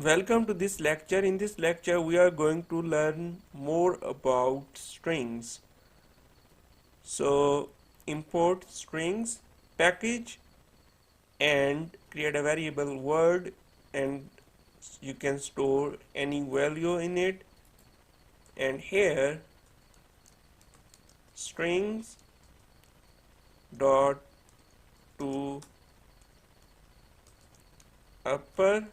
Welcome to this lecture. In this lecture, we are going to learn more about strings. So, import strings package and create a variable word, and you can store any value in it. And here, strings dot to upper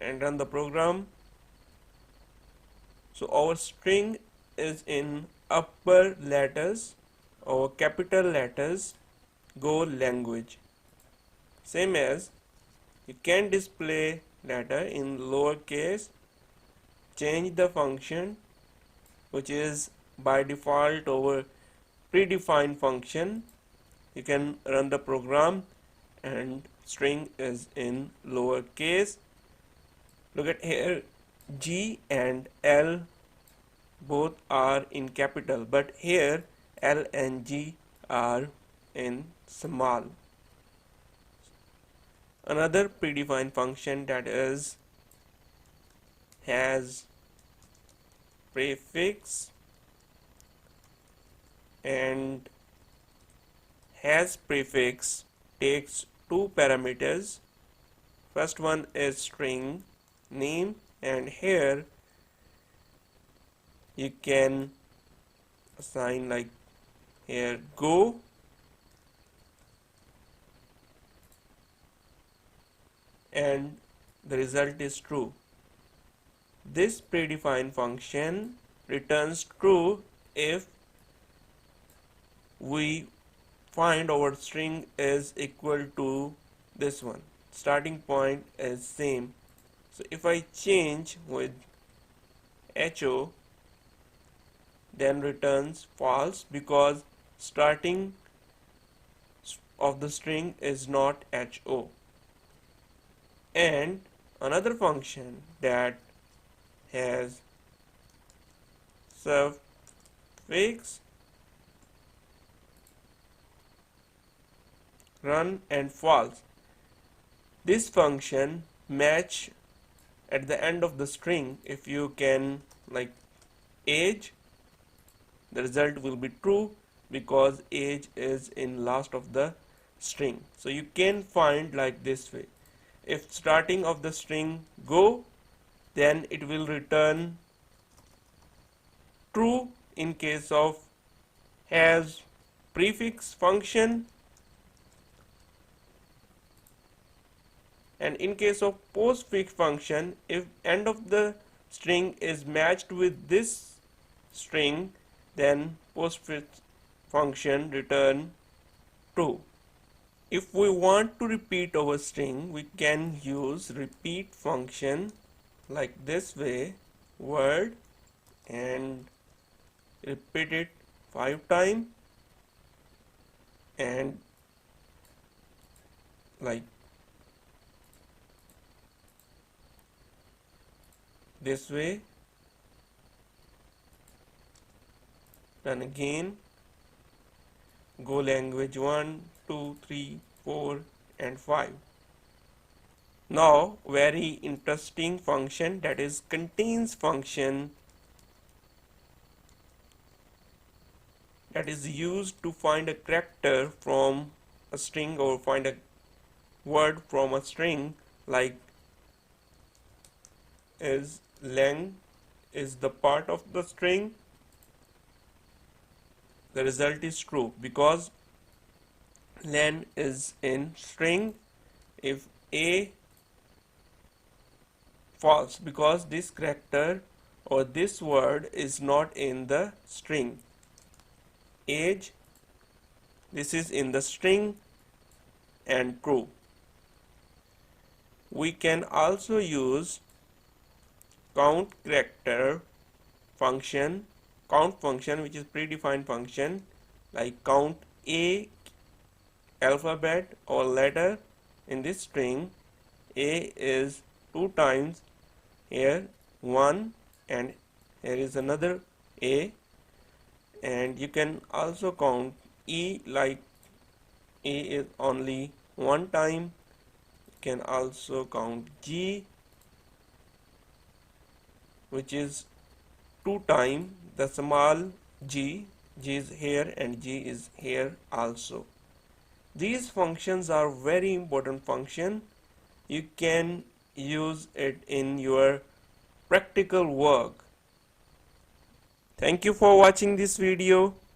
and run the program. So our string is in upper letters or capital letters Go language. Same as you can display letter in lowercase, change the function which is by default our predefined function. You can run the program and string is in lowercase. Look at here, G and L both are in capital, but here L and G are in small. Another predefined function that is has prefix, and has prefix takes two parameters. First one is string name, and here you can assign like here go, and the result is true. This predefined function returns true if we find our string is equal to this one. Starting point is same. So if I change with HO, then returns false because starting of the string is not HO. And another function that has suffix, run and false. This function match at the end of the string. If you can like age, the result will be true because age is in last of the string. So you can find like this way. If starting of the string go, then it will return true in case of has prefix function, and in case of postfix function, if end of the string is matched with this string, then postfix function return true. If we want to repeat our string, we can use repeat function like this way, word, and repeat it 5 times, and like this way. Then again, go language 1, 2, 3, 4 and 5. Now very interesting function, that is contains function, that is used to find a character from a string or find a word from a string, like is len is the part of the string. The result is true because len is in string. If a, false because this character or this word is not in the string. Age, this is in the string, and true. We can also use count function which is predefined function, like count a alphabet or letter in this string. A is 2 times, here 1, and here is another a, and you can also count e, like a is only 1 time, can also count G, which is 2 times the small g. G is here and G is here also. These functions are very important function. You can use it in your practical work. Thank you for watching this video.